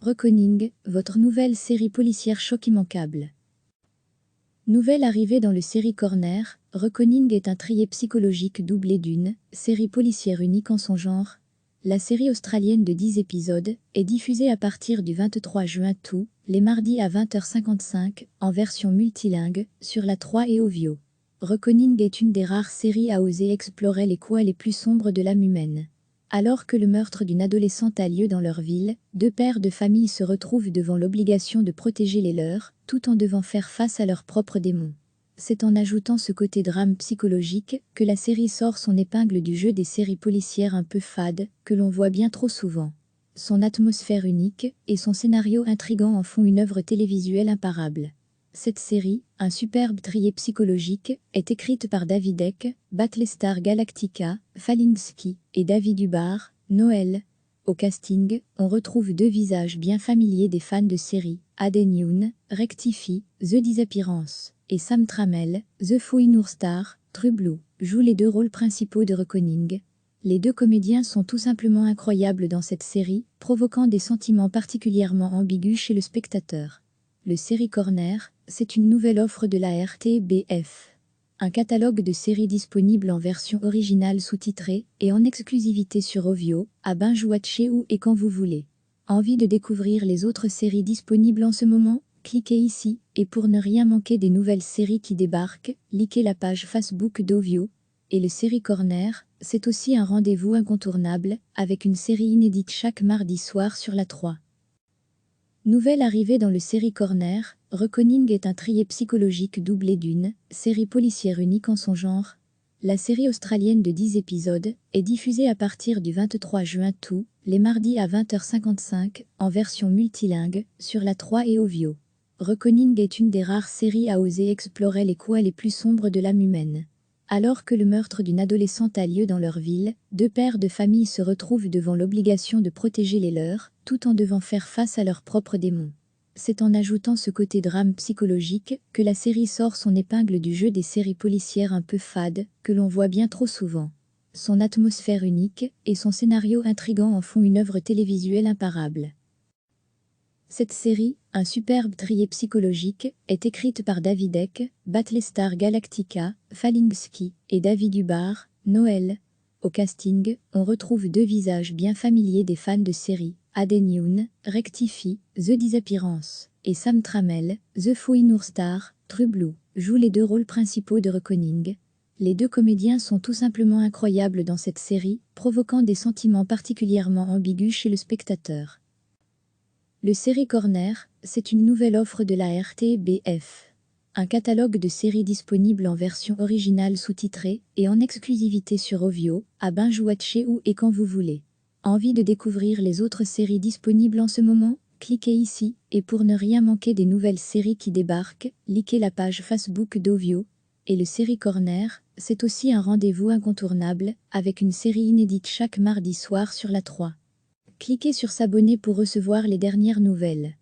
Reckoning, votre nouvelle série policière choc immanquable. Nouvelle arrivée dans le série Corner, Reckoning est un thriller psychologique doublé d'une série policière unique en son genre. La série australienne de 10 épisodes est diffusée à partir du 23 juin tous les mardis à 20h55 en version multilingue sur la 3 et Ovio. Reckoning est une des rares séries à oser explorer les coins les plus sombres de l'âme humaine. Alors que le meurtre d'une adolescente a lieu dans leur ville, deux pères de famille se retrouvent devant l'obligation de protéger les leurs, tout en devant faire face à leurs propres démons. C'est en ajoutant ce côté drame psychologique que la série sort son épingle du jeu des séries policières un peu fades, que l'on voit bien trop souvent. Son atmosphère unique et son scénario intrigant en font une œuvre télévisuelle imparable. Cette série, un superbe thriller psychologique, est écrite par David Eck, Battlestar Galactica, Falinsky et David Dubar, Noël. Au casting, on retrouve deux visages bien familiers des fans de série, Aden Yoon, Rectify, The Disappearance, et Sam Trammell, The Fouille Noorstar, True Blue, jouent les deux rôles principaux de Reckoning. Les deux comédiens sont tout simplement incroyables dans cette série, provoquant des sentiments particulièrement ambigus chez le spectateur. Le série Corner, c'est une nouvelle offre de la RTBF. Un catalogue de séries disponibles en version originale sous-titrée et en exclusivité sur Ovio, à binge-watcher où et quand vous voulez. Envie de découvrir les autres séries disponibles en ce moment? Cliquez ici, et pour ne rien manquer des nouvelles séries qui débarquent, likez la page Facebook d'Ovio. Et le série Corner, c'est aussi un rendez-vous incontournable, avec une série inédite chaque mardi soir sur la 3. Nouvelle arrivée dans le série Corner, Reckoning est un thriller psychologique doublé d'une série policière unique en son genre. La série australienne de 10 épisodes est diffusée à partir du 23 juin tous les mardis à 20h55 en version multilingue sur la 3 et Ovio. Reckoning est une des rares séries à oser explorer les coins les plus sombres de l'âme humaine. Alors que le meurtre d'une adolescente a lieu dans leur ville, deux pères de famille se retrouvent devant l'obligation de protéger les leurs, tout en devant faire face à leurs propres démons. C'est en ajoutant ce côté drame psychologique que la série sort son épingle du jeu des séries policières un peu fades, que l'on voit bien trop souvent. Son atmosphère unique et son scénario intrigant en font une œuvre télévisuelle imparable. Cette série, un superbe thriller psychologique, est écrite par David Eck, Battlestar Galactica, Falinsky et David Dubar, Noël. Au casting, on retrouve deux visages bien familiers des fans de série, Aden Yoon, Rectify, The Disappearance, et Sam Trammell, The Fouille Noorstar, True Blue, jouent les deux rôles principaux de Reckoning. Les deux comédiens sont tout simplement incroyables dans cette série, provoquant des sentiments particulièrement ambigus chez le spectateur. Le série Corner, c'est une nouvelle offre de la RTBF. Un catalogue de séries disponibles en version originale sous-titrée et en exclusivité sur Ovio, à binge-watcher où et quand vous voulez. Envie de découvrir les autres séries disponibles en ce moment? Cliquez ici, et pour ne rien manquer des nouvelles séries qui débarquent, likez la page Facebook d'Ovio. Et le série Corner, c'est aussi un rendez-vous incontournable, avec une série inédite chaque mardi soir sur la 3. Cliquez sur s'abonner pour recevoir les dernières nouvelles.